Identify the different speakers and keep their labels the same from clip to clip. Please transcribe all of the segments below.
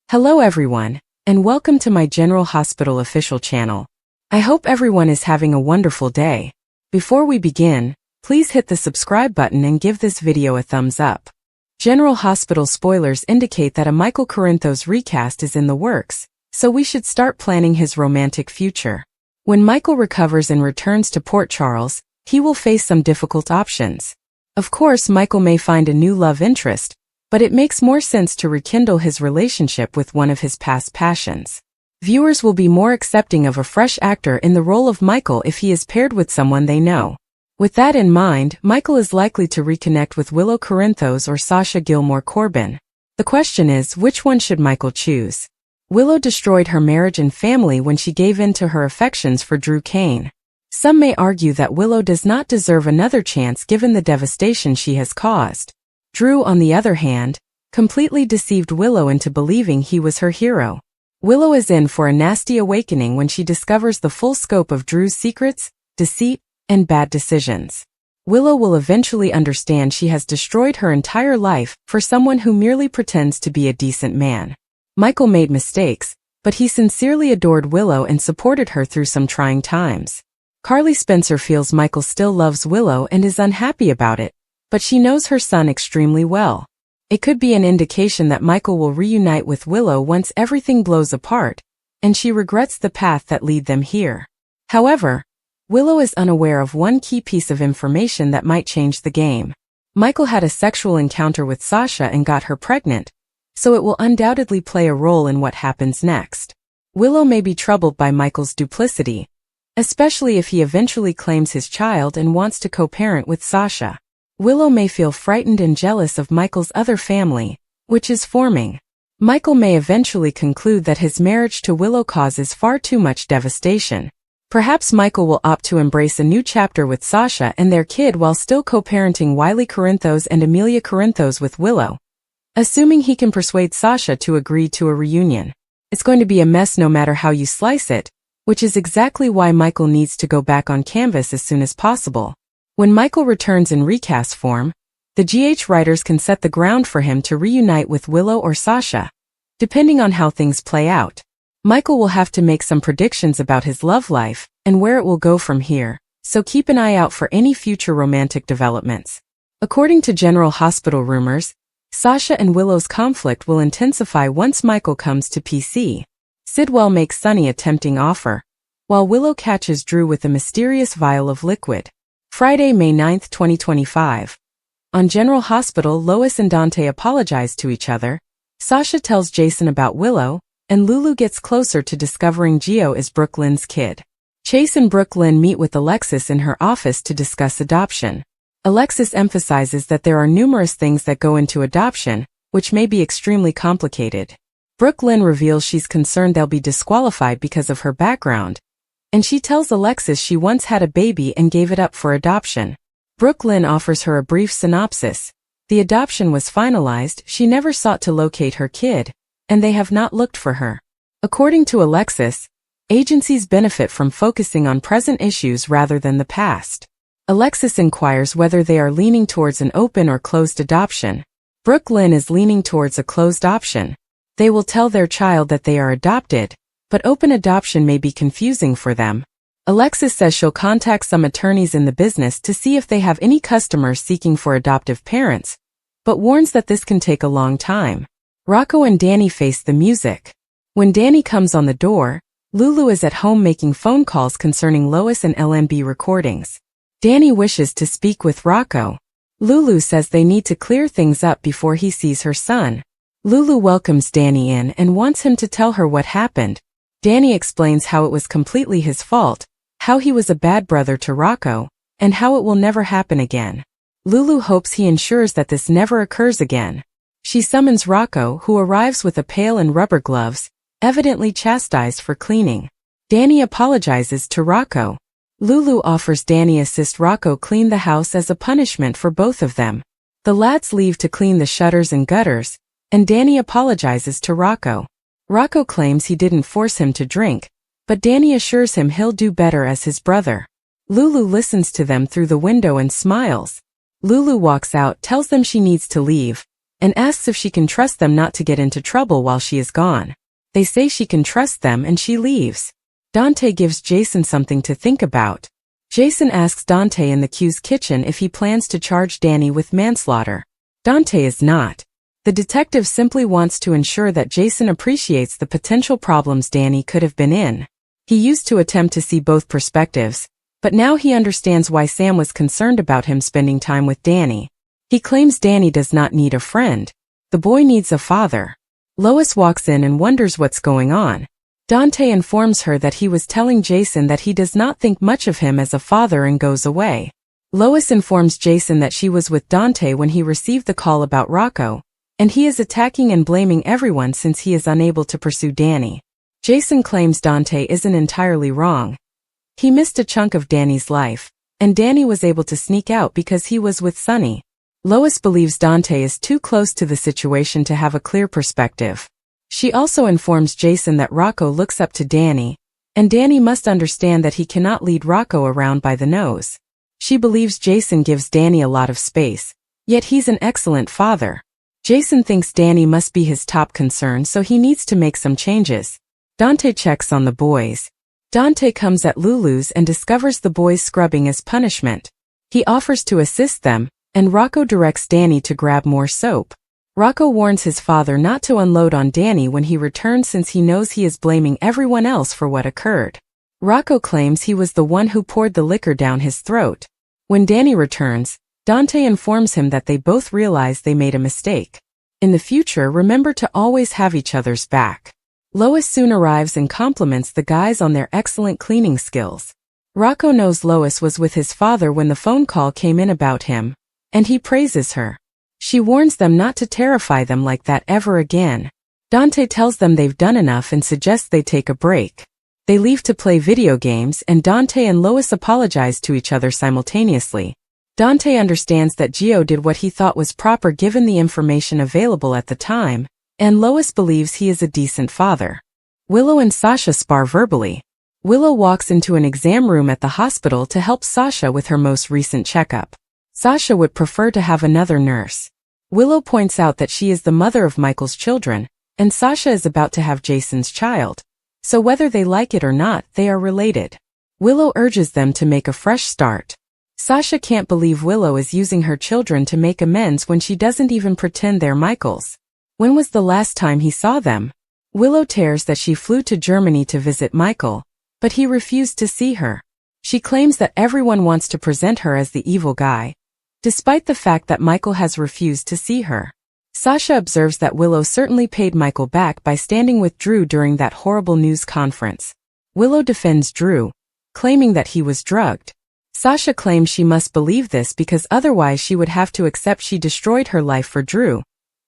Speaker 1: Hello everyone, and welcome to my General Hospital official channel. I hope everyone is having a wonderful day. Before we begin, please hit the subscribe button and give this video a thumbs up. General Hospital spoilers indicate that a Michael Corinthos recast is in the works, so we should start planning his romantic future. When Michael recovers and returns to Port Charles, he will face some difficult options. Of course, Michael may find a new love interest, but it makes more sense to rekindle his relationship with one of his past passions. Viewers will be more accepting of a fresh actor in the role of Michael if he is paired with someone they know. With that in mind, Michael is likely to reconnect with Willow Corinthos or Sasha Gilmore Corbin. The question is, which one should Michael choose? Willow destroyed her marriage and family when she gave in to her affections for Drew Kane. Some may argue that Willow does not deserve another chance given the devastation she has caused. Drew, on the other hand, completely deceived Willow into believing he was her hero. Willow is in for a nasty awakening when she discovers the full scope of Drew's secrets, deceit, and bad decisions. Willow will eventually understand she has destroyed her entire life for someone who merely pretends to be a decent man. Michael made mistakes, but he sincerely adored Willow and supported her through some trying times. Carly Spencer feels Michael still loves Willow and is unhappy about it, but she knows her son extremely well. It could be an indication that Michael will reunite with Willow once everything blows apart, and she regrets the path that led them here. However, Willow is unaware of one key piece of information that might change the game. Michael had a sexual encounter with Sasha and got her pregnant, so it will undoubtedly play a role in what happens next. Willow may be troubled by Michael's duplicity, especially if he eventually claims his child and wants to co-parent with Sasha. Willow may feel frightened and jealous of Michael's other family, which is forming. Michael may eventually conclude that his marriage to Willow causes far too much devastation. Perhaps Michael will opt to embrace a new chapter with Sasha and their kid while still co-parenting Wiley Corinthos and Amelia Corinthos with Willow, assuming he can persuade Sasha to agree to a reunion. It's going to be a mess no matter how you slice it, which is exactly why Michael needs to go back on canvas as soon as possible. When Michael returns in recast form, the GH writers can set the ground for him to reunite with Willow or Sasha, depending on how things play out. Michael will have to make some predictions about his love life and where it will go from here, so keep an eye out for any future romantic developments. According to General Hospital rumors, Sasha and Willow's conflict will intensify once Michael comes to PC. Sidwell makes Sonny a tempting offer, while Willow catches Drew with a mysterious vial of liquid. Friday, May 9, 2025. On General Hospital, Lois and Dante apologize to each other. Sasha tells Jason about Willow, and Lulu gets closer to discovering Gio is Brooklyn's kid. Chase and Brooklyn meet with Alexis in her office to discuss adoption. Alexis emphasizes that there are numerous things that go into adoption, which may be extremely complicated. Brooklyn reveals she's concerned they'll be disqualified because of her background, and she tells Alexis she once had a baby and gave it up for adoption. Brooklyn offers her a brief synopsis. The adoption was finalized, she never sought to locate her kid, and they have not looked for her. According to Alexis, agencies benefit from focusing on present issues rather than the past. Alexis inquires whether they are leaning towards an open or closed adoption. Brooklyn is leaning towards a closed option. They will tell their child that they are adopted, but open adoption may be confusing for them. Alexis says she'll contact some attorneys in the business to see if they have any customers seeking for adoptive parents, but warns that this can take a long time. Rocco and Danny face the music. When Danny comes on the door, Lulu is at home making phone calls concerning Lois and LNB recordings. Danny wishes to speak with Rocco. Lulu says they need to clear things up before he sees her son. Lulu welcomes Danny in and wants him to tell her what happened. Danny explains how it was completely his fault, how he was a bad brother to Rocco, and how it will never happen again. Lulu hopes he ensures that this never occurs again. She summons Rocco, who arrives with a pail and rubber gloves, evidently chastised for cleaning. Danny apologizes to Rocco. Lulu offers Danny assist Rocco clean the house as a punishment for both of them. The lads leave to clean the shutters and gutters, and Danny apologizes to Rocco. Rocco claims he didn't force him to drink, but Danny assures him he'll do better as his brother. Lulu listens to them through the window and smiles. Lulu walks out, tells them she needs to leave, and asks if she can trust them not to get into trouble while she is gone. They say she can trust them and she leaves. Dante gives Jason something to think about. Jason asks Dante in the Q's kitchen if he plans to charge Danny with manslaughter. Dante is not. The detective simply wants to ensure that Jason appreciates the potential problems Danny could have been in. He used to attempt to see both perspectives, but now he understands why Sam was concerned about him spending time with Danny. He claims Danny does not need a friend. The boy needs a father. Lois walks in and wonders what's going on. Dante informs her that he was telling Jason that he does not think much of him as a father and goes away. Lois informs Jason that she was with Dante when he received the call about Rocco, and he is attacking and blaming everyone since he is unable to pursue Danny. Jason claims Dante isn't entirely wrong. He missed a chunk of Danny's life, and Danny was able to sneak out because he was with Sonny. Lois believes Dante is too close to the situation to have a clear perspective. She also informs Jason that Rocco looks up to Danny, and Danny must understand that he cannot lead Rocco around by the nose. She believes Jason gives Danny a lot of space, yet he's an excellent father. Jason thinks Danny must be his top concern, so he needs to make some changes. Dante checks on the boys. Dante comes at Lulu's and discovers the boys scrubbing as punishment. He offers to assist them, and Rocco directs Danny to grab more soap. Rocco warns his father not to unload on Danny when he returns since he knows he is blaming everyone else for what occurred. Rocco claims he was the one who poured the liquor down his throat. When Danny returns, Dante informs him that they both realize they made a mistake. In the future, remember to always have each other's back. Lois soon arrives and compliments the guys on their excellent cleaning skills. Rocco knows Lois was with his father when the phone call came in about him, and he praises her. She warns them not to terrify them like that ever again. Dante tells them they've done enough and suggests they take a break. They leave to play video games and Dante and Lois apologize to each other simultaneously. Dante understands that Gio did what he thought was proper given the information available at the time, and Lois believes he is a decent father. Willow and Sasha spar verbally. Willow walks into an exam room at the hospital to help Sasha with her most recent checkup. Sasha would prefer to have another nurse. Willow points out that she is the mother of Michael's children, and Sasha is about to have Jason's child. So whether they like it or not, they are related. Willow urges them to make a fresh start. Sasha can't believe Willow is using her children to make amends when she doesn't even pretend they're Michael's. When was the last time he saw them? Willow tears that she flew to Germany to visit Michael, but he refused to see her. She claims that everyone wants to present her as the evil guy, despite the fact that Michael has refused to see her. Sasha observes that Willow certainly paid Michael back by standing with Drew during that horrible news conference. Willow defends Drew, claiming that he was drugged. Sasha claims she must believe this because otherwise she would have to accept she destroyed her life for Drew,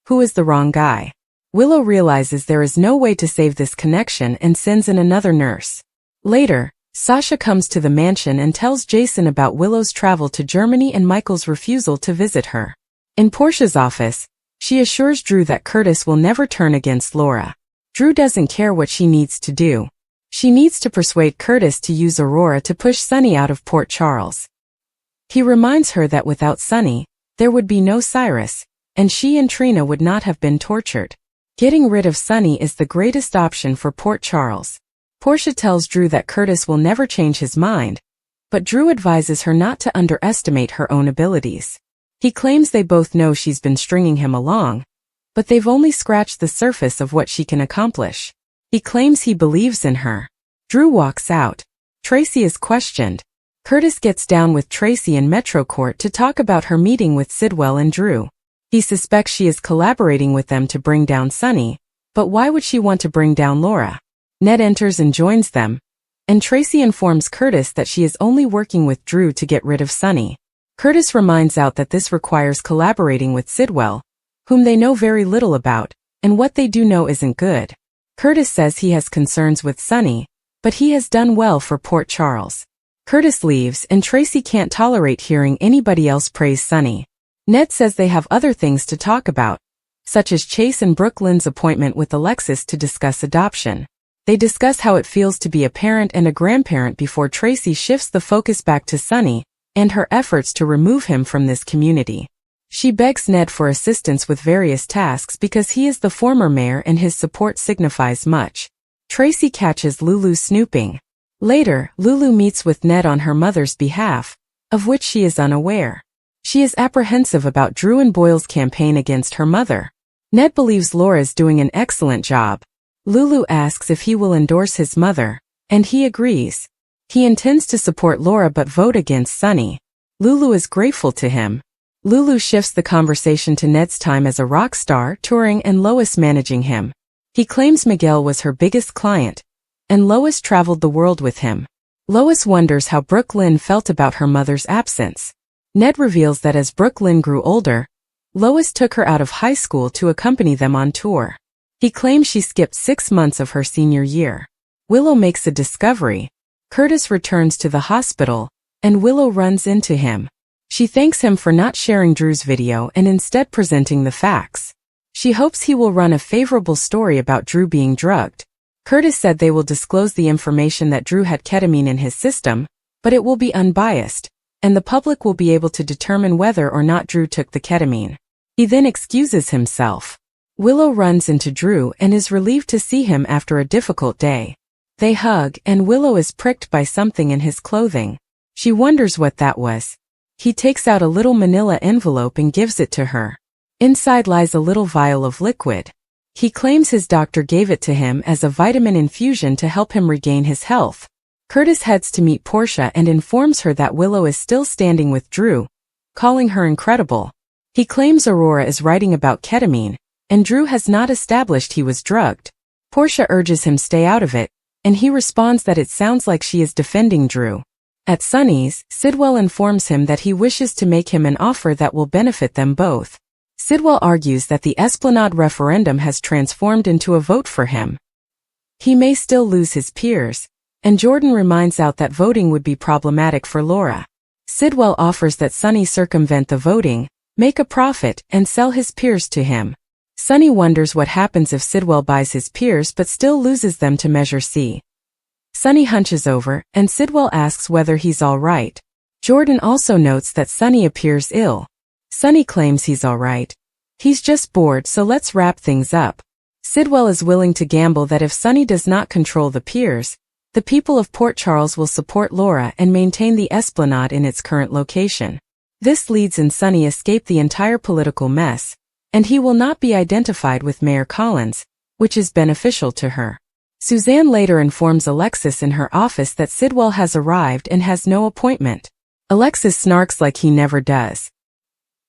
Speaker 1: who is the wrong guy. Willow realizes there is no way to save this connection and sends in another nurse. Later, Sasha comes to the mansion and tells Jason about Willow's travel to Germany and Michael's refusal to visit her. In Portia's office, she assures Drew that Curtis will never turn against Laura. Drew doesn't care what she needs to do. She needs to persuade Curtis to use Aurora to push Sonny out of Port Charles. He reminds her that without Sonny, there would be no Cyrus, and she and Trina would not have been tortured. Getting rid of Sonny is the greatest option for Port Charles. Portia tells Drew that Curtis will never change his mind, but Drew advises her not to underestimate her own abilities. He claims they both know she's been stringing him along, but they've only scratched the surface of what she can accomplish. He claims he believes in her. Drew walks out. Tracy is questioned. Curtis gets down with Tracy in Metro Court to talk about her meeting with Sidwell and Drew. He suspects she is collaborating with them to bring down Sonny, but why would she want to bring down Laura? Ned enters and joins them, and Tracy informs Curtis that she is only working with Drew to get rid of Sonny. Curtis reminds out that this requires collaborating with Sidwell, whom they know very little about, and what they do know isn't good. Curtis says he has concerns with Sonny, but he has done well for Port Charles. Curtis leaves and Tracy can't tolerate hearing anybody else praise Sonny. Ned says they have other things to talk about, such as Chase and Brooklyn's appointment with Alexis to discuss adoption. They discuss how it feels to be a parent and a grandparent before Tracy shifts the focus back to Sonny and her efforts to remove him from this community. She begs Ned for assistance with various tasks because he is the former mayor and his support signifies much. Tracy catches Lulu snooping. Later, Lulu meets with Ned on her mother's behalf, of which she is unaware. She is apprehensive about Drew and Boyle's campaign against her mother. Ned believes Laura is doing an excellent job. Lulu asks if he will endorse his mother, and he agrees. He intends to support Laura but vote against Sonny. Lulu is grateful to him. Lulu shifts the conversation to Ned's time as a rock star touring and Lois managing him. He claims Miguel was her biggest client, and Lois traveled the world with him. Lois wonders how Brooke Lynn felt about her mother's absence. Ned reveals that as Brooke Lynn grew older, Lois took her out of high school to accompany them on tour. He claims she skipped 6 months of her senior year. Willow makes a discovery. Curtis returns to the hospital, and Willow runs into him. She thanks him for not sharing Drew's video and instead presenting the facts. She hopes he will run a favorable story about Drew being drugged. Curtis said they will disclose the information that Drew had ketamine in his system, but it will be unbiased, and the public will be able to determine whether or not Drew took the ketamine. He then excuses himself. Willow runs into Drew and is relieved to see him after a difficult day. They hug and Willow is pricked by something in his clothing. She wonders what that was. He takes out a little manila envelope and gives it to her. Inside lies a little vial of liquid. He claims his doctor gave it to him as a vitamin infusion to help him regain his health. Curtis heads to meet Portia and informs her that Willow is still standing with Drew, calling her incredible. He claims Aurora is writing about ketamine, and Drew has not established he was drugged. Portia urges him stay out of it, and he responds that it sounds like she is defending Drew. At Sonny's, Sidwell informs him that he wishes to make him an offer that will benefit them both. Sidwell argues that the Esplanade referendum has transformed into a vote for him. He may still lose his peers, and Jordan reminds out that voting would be problematic for Laura. Sidwell offers that Sonny circumvent the voting, make a profit, and sell his peers to him. Sonny wonders what happens if Sidwell buys his peers but still loses them to Measure C. Sonny hunches over, and Sidwell asks whether he's all right. Jordan also notes that Sonny appears ill. Sonny claims he's all right. He's just bored, so let's wrap things up. Sidwell is willing to gamble that if Sonny does not control the peers, the people of Port Charles will support Laura and maintain the Esplanade in its current location. This leads in Sonny escape the entire political mess, and he will not be identified with Mayor Collins, which is beneficial to her. Suzanne later informs Alexis in her office that Sidwell has arrived and has no appointment. Alexis snarks like he never does.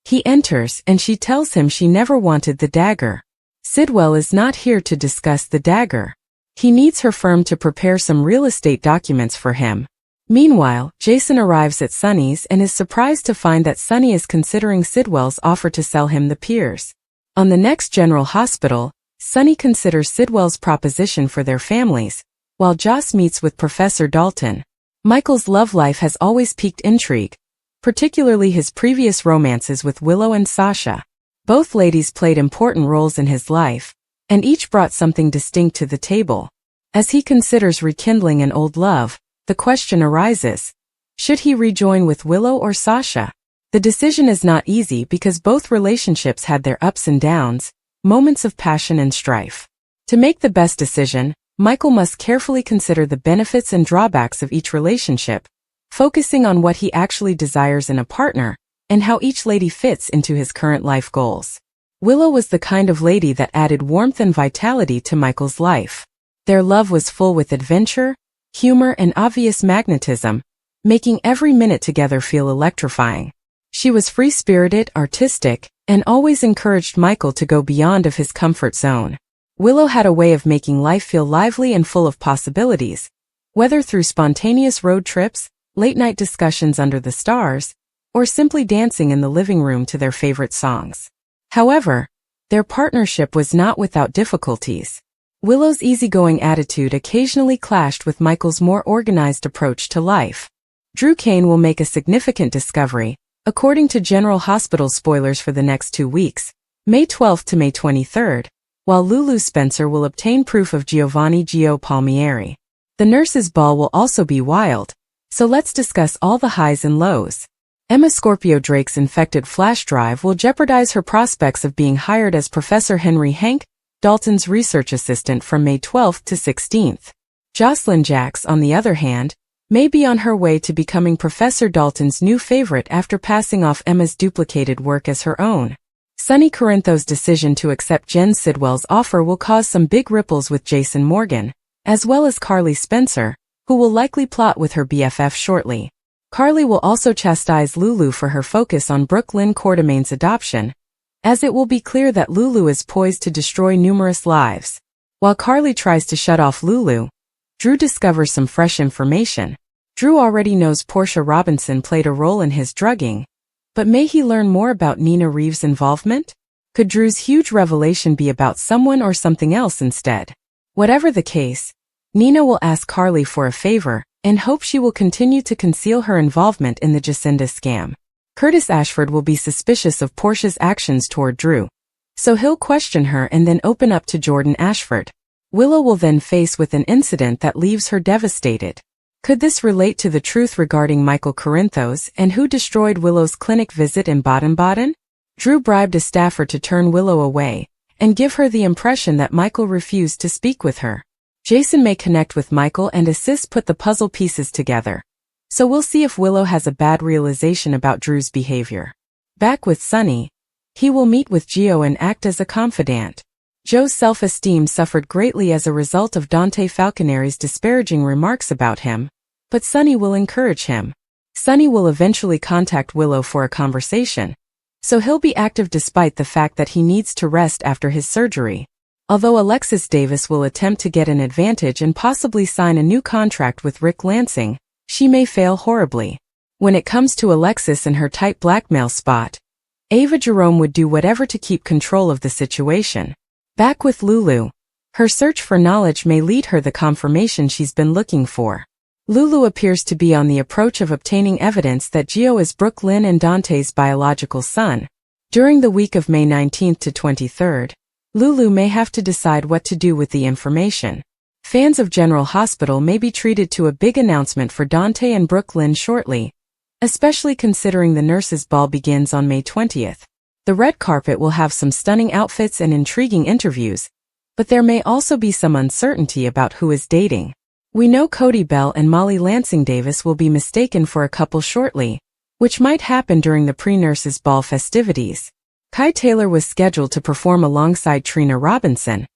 Speaker 1: He enters and she tells him she never wanted the dagger. Sidwell is not here to discuss the dagger. He needs her firm to prepare some real estate documents for him. Meanwhile, Jason arrives at Sonny's and is surprised to find that Sonny is considering Sidwell's offer to sell him the peers. On the next General Hospital, Sonny considers Sidwell's proposition for their families, while Joss meets with Professor Dalton. Michael's love life has always piqued intrigue, particularly his previous romances with Willow and Sasha. Both ladies played important roles in his life, and each brought something distinct to the table. As he considers rekindling an old love, the question arises, should he rejoin with Willow or Sasha? The decision is not easy because both relationships had their ups and downs, moments of passion and strife. To make the best decision, Michael must carefully consider the benefits and drawbacks of each relationship, focusing on what he actually desires in a partner, and how each lady fits into his current life goals. Willow was the kind of lady that added warmth and vitality to Michael's life. Their love was full with adventure, humor, and obvious magnetism, making every minute together feel electrifying. She was free-spirited, artistic, and always encouraged Michael to go beyond of his comfort zone. Willow had a way of making life feel lively and full of possibilities, whether through spontaneous road trips, late-night discussions under the stars, or simply dancing in the living room to their favorite songs. However, their partnership was not without difficulties. Willow's easygoing attitude occasionally clashed with Michael's more organized approach to life. Drew Kane will make a significant discovery, according to General Hospital spoilers for the next 2 weeks, May 12th to May 23rd, while Lulu Spencer will obtain proof of Giovanni Gio Palmieri. The nurses' ball will also be wild, so let's discuss all the highs and lows. Emma Scorpio Drake's infected flash drive will jeopardize her prospects of being hired as Professor Henry Hank Dalton's research assistant from May 12 to 16th. Jocelyn Jacks, on the other hand, may be on her way to becoming Professor Dalton's new favorite after passing off Emma's duplicated work as her own. Sonny Corinthos' decision to accept Jen Sidwell's offer will cause some big ripples with Jason Morgan, as well as Carly Spencer, who will likely plot with her BFF shortly. Carly will also chastise Lulu for her focus on Brooke Lynn Quartermain's adoption, as it will be clear that Lulu is poised to destroy numerous lives. While Carly tries to shut off Lulu, Drew discovers some fresh information. Drew already knows Portia Robinson played a role in his drugging, but may he learn more about Nina Reeves' involvement? Could Drew's huge revelation be about someone or something else instead? Whatever the case, Nina will ask Carly for a favor and hope she will continue to conceal her involvement in the Jacinda scam. Curtis Ashford will be suspicious of Portia's actions toward Drew, so he'll question her and then open up to Jordan Ashford. Willow will then face with an incident that leaves her devastated. Could this relate to the truth regarding Michael Corinthos and who destroyed Willow's clinic visit in Baden-Baden? Drew bribed a staffer to turn Willow away and give her the impression that Michael refused to speak with her. Jason may connect with Michael and assist put the puzzle pieces together. So we'll see if Willow has a bad realization about Drew's behavior. Back with Sonny, he will meet with Gio and act as a confidant. Joe's self-esteem suffered greatly as a result of Dante Falconeri's disparaging remarks about him, but Sonny will encourage him. Sonny will eventually contact Willow for a conversation, so he'll be active despite the fact that he needs to rest after his surgery. Although Alexis Davis will attempt to get an advantage and possibly sign a new contract with Rick Lansing, she may fail horribly. When it comes to Alexis and her tight blackmail spot, Ava Jerome would do whatever to keep control of the situation. Back with Lulu, her search for knowledge may lead her the confirmation she's been looking for. Lulu appears to be on the approach of obtaining evidence that Gio is Brooke Lynn and Dante's biological son. During the week of May 19th to 23rd, Lulu may have to decide what to do with the information. Fans of General Hospital may be treated to a big announcement for Dante and Brooke Lynn shortly, especially considering the nurses' ball begins on May 20th. The red carpet will have some stunning outfits and intriguing interviews, but there may also be some uncertainty about who is dating. We know Cody Bell and Molly Lansing Davis will be mistaken for a couple shortly, which might happen during the pre-nurses' ball festivities. Kai Taylor was scheduled to perform alongside Trina Robinson,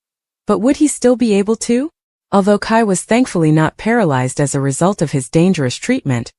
Speaker 1: but would he still be able to? Although Kai was thankfully not paralyzed as a result of his dangerous treatment,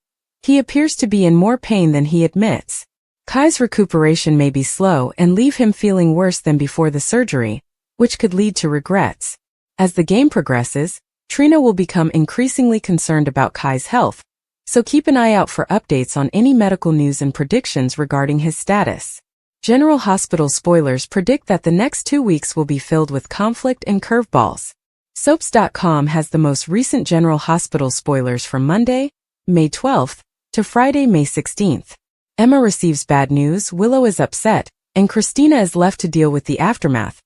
Speaker 1: he appears to be in more pain than he admits. Kai's recuperation may be slow and leave him feeling worse than before the surgery, which could lead to regrets. As the game progresses, Trina will become increasingly concerned about Kai's health, so keep an eye out for updates on any medical news and predictions regarding his status. General Hospital spoilers predict that the next 2 weeks will be filled with conflict and curveballs. Soaps.com has the most recent General Hospital spoilers from Monday, May 12th, to Friday, May 16th. Emma receives bad news, Willow is upset, and Christina is left to deal with the aftermath.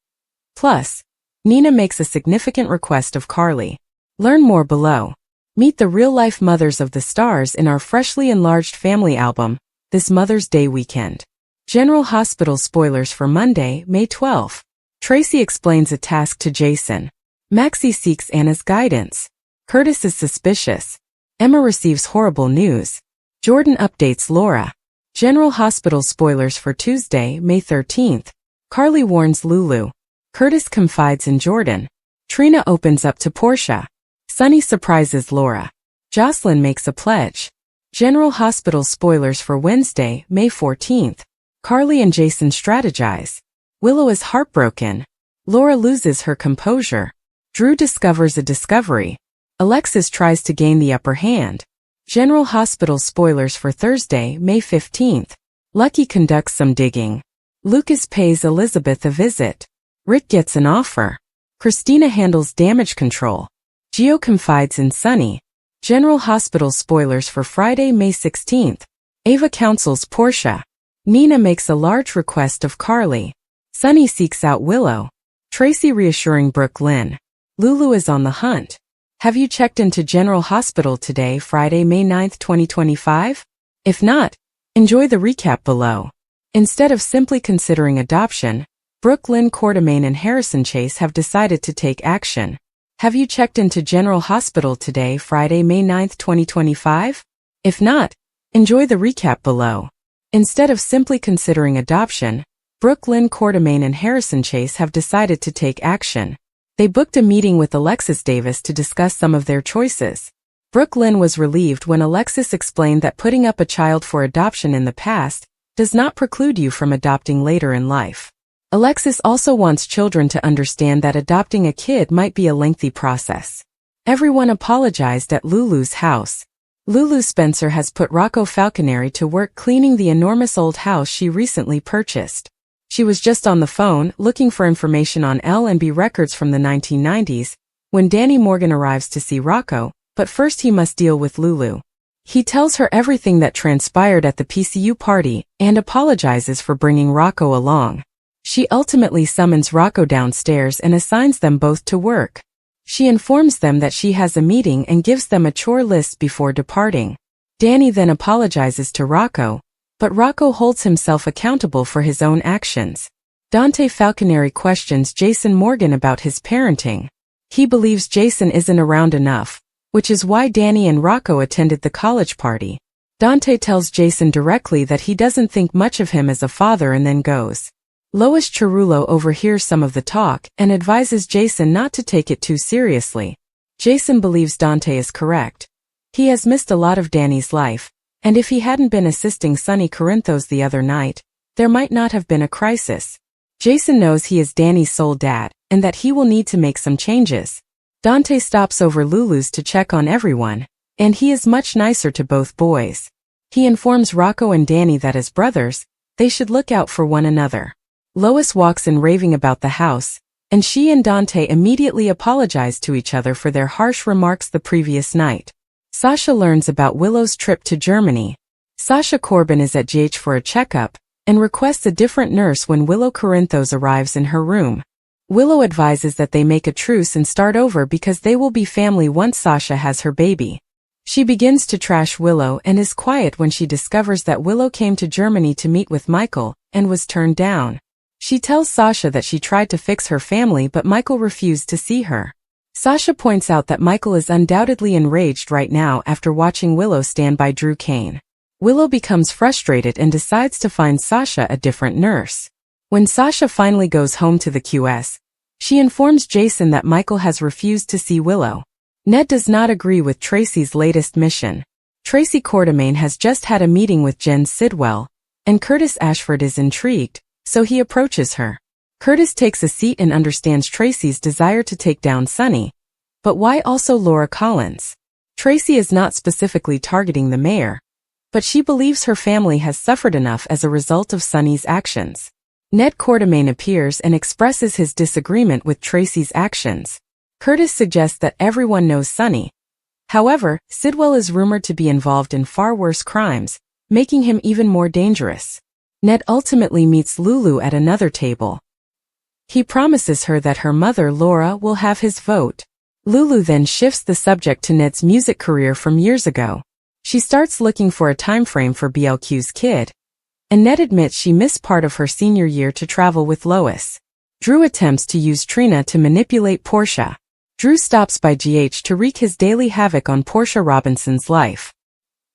Speaker 1: Plus, Nina makes a significant request of Carly. Learn more below. Meet the real-life mothers of the stars in our freshly enlarged family album, this Mother's Day weekend. General Hospital spoilers for Monday, May 12th. Tracy explains a task to Jason. Maxie seeks Anna's guidance. Curtis is suspicious. Emma receives horrible news. Jordan updates Laura. General Hospital spoilers for Tuesday, May 13th. Carly warns Lulu. Curtis confides in Jordan. Trina opens up to Portia. Sonny surprises Laura. Jocelyn makes a pledge. General Hospital spoilers for Wednesday, May 14th. Carly and Jason strategize. Willow is heartbroken. Laura loses her composure. Drew discovers a discovery. Alexis tries to gain the upper hand. General Hospital spoilers for Thursday, May 15th. Lucky conducts some digging. Lucas pays Elizabeth a visit. Rick gets an offer. Christina handles damage control. Gio confides in Sonny. General Hospital spoilers for Friday, May 16th. Ava counsels Portia. Nina makes a large request of Carly. Sonny seeks out Willow. Tracy reassuring Brooke Lynn. Lulu is on the hunt. Have you checked into General Hospital today, Friday, May 9th, 2025? If not, Enjoy the recap below. Instead of simply considering adoption, Brooke Lynn Quartermaine and Harrison Chase have decided to take action. Have you checked into General Hospital today, Friday, May 9, 2025? If not, enjoy the recap below. Instead of simply considering adoption, Brooke Lynn Quartermaine and Harrison Chase have decided to take action. They booked a meeting with Alexis Davis to discuss some of their choices. Brooke Lynn was relieved when Alexis explained that putting up a child for adoption in the past does not preclude you from adopting later in life. Alexis also wants children to understand that adopting a kid might be a lengthy process. Everyone apologized at Lulu's house. Lulu Spencer has put Rocco Falconeri to work cleaning the enormous old house she recently purchased. She was just on the phone looking for information on L&B records from the 1990s when Danny Morgan arrives to see Rocco, but first he must deal with Lulu. He tells her everything that transpired at the PCU party and apologizes for bringing Rocco along. She ultimately summons Rocco downstairs and assigns them both to work. She informs them that she has a meeting and gives them a chore list before departing. Danny then apologizes to Rocco, but Rocco holds himself accountable for his own actions. Dante Falconeri questions Jason Morgan about his parenting. He believes Jason isn't around enough, which is why Danny and Rocco attended the college party. Dante tells Jason directly that he doesn't think much of him as a father and then goes. Lois Cerullo overhears some of the talk and advises Jason not to take it too seriously. Jason believes Dante is correct. He has missed a lot of Danny's life, and if he hadn't been assisting Sonny Corinthos the other night, there might not have been a crisis. Jason knows he is Danny's sole dad, and that he will need to make some changes. Dante stops over Lulu's to check on everyone, and he is much nicer to both boys. He informs Rocco and Danny that as brothers, they should look out for one another. Lois walks in raving about the house, and she and Dante immediately apologize to each other for their harsh remarks the previous night. Sasha learns about Willow's trip to Germany. Sasha Corbin is at GH for a checkup, and requests a different nurse when Willow Corinthos arrives in her room. Willow advises that they make a truce and start over because they will be family once Sasha has her baby. She begins to trash Willow and is quiet when she discovers that Willow came to Germany to meet with Michael and was turned down. She tells Sasha that she tried to fix her family but Michael refused to see her. Sasha points out that Michael is undoubtedly enraged right now after watching Willow stand by Drew Kane. Willow becomes frustrated and decides to find Sasha a different nurse. When Sasha finally goes home to the QS, she informs Jason that Michael has refused to see Willow. Ned does not agree with Tracy's latest mission. Tracy Quartermaine has just had a meeting with Jen Sidwell, and Curtis Ashford is intrigued, so he approaches her. Curtis takes a seat and understands Tracy's desire to take down Sonny. But why also Laura Collins? Tracy is not specifically targeting the mayor, but she believes her family has suffered enough as a result of Sonny's actions. Ned Quartermaine appears and expresses his disagreement with Tracy's actions. Curtis suggests that everyone knows Sonny. However, Sidwell is rumored to be involved in far worse crimes, making him even more dangerous. Ned ultimately meets Lulu at another table. He promises her that her mother, Laura, will have his vote. Lulu then shifts the subject to Ned's music career from years ago. She starts looking for a time frame for BLQ's kid, and Ned admits she missed part of her senior year to travel with Lois. Drew attempts to use Trina to manipulate Portia. Drew stops by GH to wreak his daily havoc on Portia Robinson's life.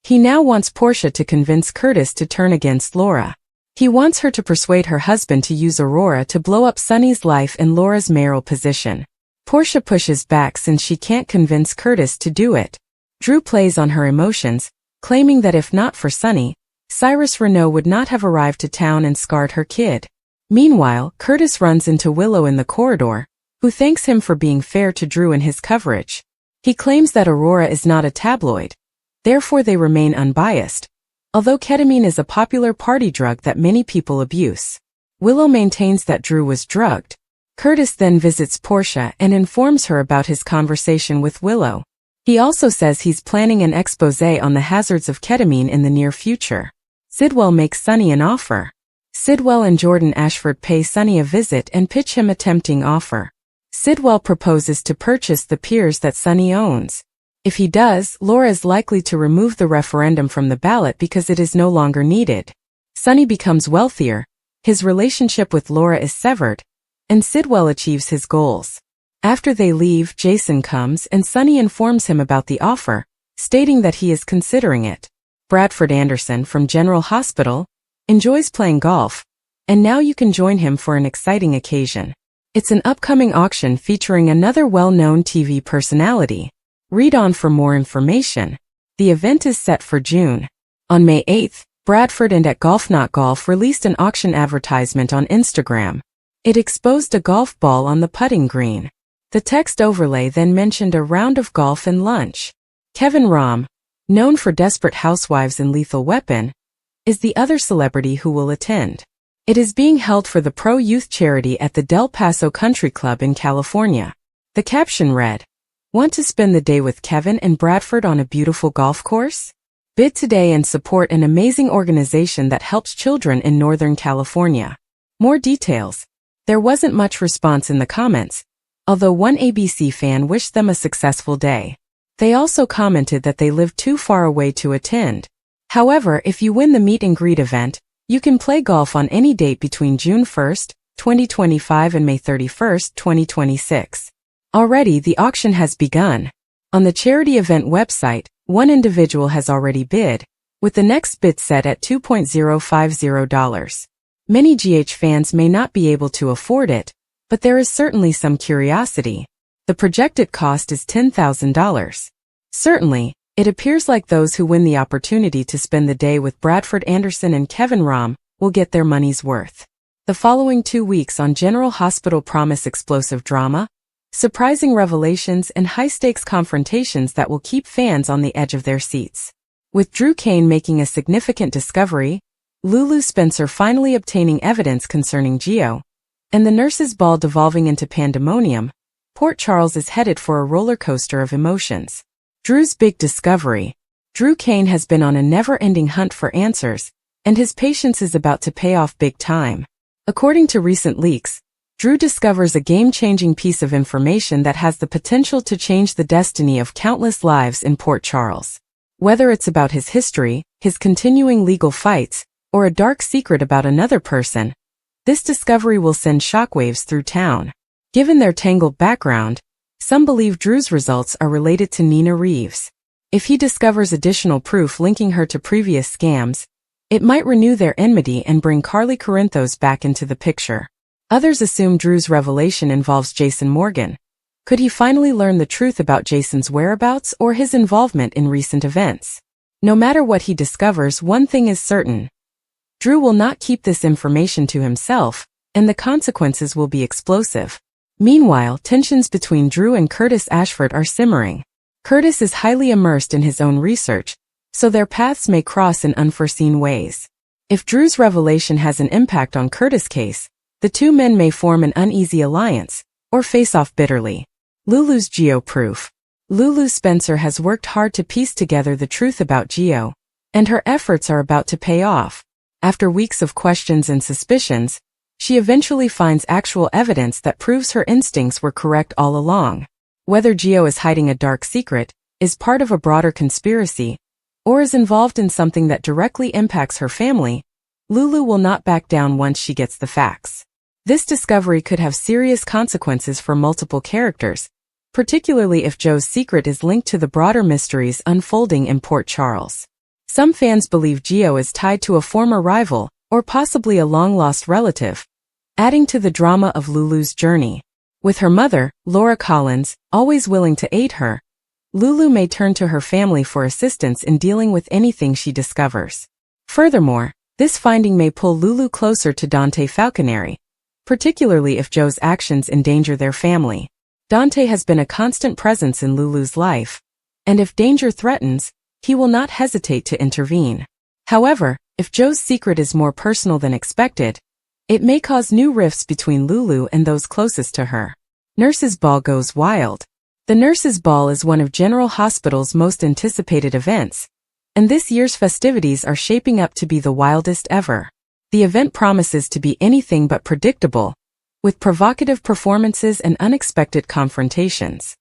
Speaker 1: He now wants Portia to convince Curtis to turn against Laura. He wants her to persuade her husband to use Aurora to blow up Sonny's life and Laura's mayoral position. Portia pushes back since she can't convince Curtis to do it. Drew plays on her emotions, claiming that if not for Sonny, Cyrus Renault would not have arrived to town and scarred her kid. Meanwhile, Curtis runs into Willow in the corridor, who thanks him for being fair to Drew in his coverage. He claims that Aurora is not a tabloid, therefore they remain unbiased. Although ketamine is a popular party drug that many people abuse. Willow maintains that Drew was drugged. Curtis then visits Portia and informs her about his conversation with Willow. He also says he's planning an expose on the hazards of ketamine in the near future. Sidwell makes Sonny an offer. Sidwell and Jordan Ashford pay Sonny a visit and pitch him a tempting offer. Sidwell proposes to purchase the piers that Sonny owns. If he does, Laura is likely to remove the referendum from the ballot because it is no longer needed. Sonny becomes wealthier, his relationship with Laura is severed, and Sidwell achieves his goals. After they leave, Jason comes and Sonny informs him about the offer, stating that he is considering it. Bradford Anderson from General Hospital enjoys playing golf, and now you can join him for an exciting occasion. It's an upcoming auction featuring another well-known TV personality. Read on for more information. The event is set for June. On May 8th, Bradford and at Golf Not Golf released an auction advertisement on Instagram. It exposed a golf ball on the putting green. The text overlay then mentioned a round of golf and lunch. Kevin Rahm, known for Desperate Housewives and Lethal Weapon, is the other celebrity who will attend. It is being held for the pro-youth charity at the Del Paso Country Club in California. The caption read, "Want to spend the day with Kevin and Bradford on a beautiful golf course? Bid today and support an amazing organization that helps children in Northern California." More details. There wasn't much response in the comments, although one ABC fan wished them a successful day. They also commented that they lived too far away to attend. However, if you win the meet and greet event, you can play golf on any date between June 1st, 2025 and May 31st, 2026. Already, the auction has begun. On the charity event website, one individual has already bid, with the next bid set at $2.050. Many GH fans may not be able to afford it, but there is certainly some curiosity. The projected cost is $10,000. Certainly, it appears like those who win the opportunity to spend the day with Bradford Anderson and Kevin Rahm will get their money's worth. The following 2 weeks on General Hospital promise explosive drama, surprising revelations and high-stakes confrontations that will keep fans on the edge of their seats. With Drew Kane making a significant discovery, Lulu Spencer finally obtaining evidence concerning Gio, and the nurse's ball devolving into pandemonium, Port Charles is headed for a roller coaster of emotions. Drew's big discovery. Drew Kane has been on a never-ending hunt for answers, and his patience is about to pay off big time. According to recent leaks, Drew discovers a game-changing piece of information that has the potential to change the destiny of countless lives in Port Charles. Whether it's about his history, his continuing legal fights, or a dark secret about another person, this discovery will send shockwaves through town. Given their tangled background, some believe Drew's results are related to Nina Reeves. If he discovers additional proof linking her to previous scams, it might renew their enmity and bring Carly Corinthos back into the picture. Others assume Drew's revelation involves Jason Morgan. Could he finally learn the truth about Jason's whereabouts or his involvement in recent events? No matter what he discovers, one thing is certain. Drew will not keep this information to himself, and the consequences will be explosive. Meanwhile, tensions between Drew and Curtis Ashford are simmering. Curtis is highly immersed in his own research, so their paths may cross in unforeseen ways. If Drew's revelation has an impact on Curtis' case, the two men may form an uneasy alliance, or face off bitterly. Lulu's Gio proof. Lulu Spencer has worked hard to piece together the truth about Gio, and her efforts are about to pay off. After weeks of questions and suspicions, she eventually finds actual evidence that proves her instincts were correct all along. Whether Gio is hiding a dark secret, is part of a broader conspiracy, or is involved in something that directly impacts her family, Lulu will not back down once she gets the facts. This discovery could have serious consequences for multiple characters, particularly if Joe's secret is linked to the broader mysteries unfolding in Port Charles. Some fans believe Gio is tied to a former rival, or possibly a long-lost relative, adding to the drama of Lulu's journey. With her mother, Laura Collins, always willing to aid her, Lulu may turn to her family for assistance in dealing with anything she discovers. Furthermore, this finding may pull Lulu closer to Dante Falconeri, particularly if Joe's actions endanger their family. Dante has been a constant presence in Lulu's life, and if danger threatens, he will not hesitate to intervene. However, if Joe's secret is more personal than expected, it may cause new rifts between Lulu and those closest to her. Nurse's Ball goes wild. The Nurse's Ball is one of General Hospital's most anticipated events, and this year's festivities are shaping up to be the wildest ever. The event promises to be anything but predictable, with provocative performances and unexpected confrontations.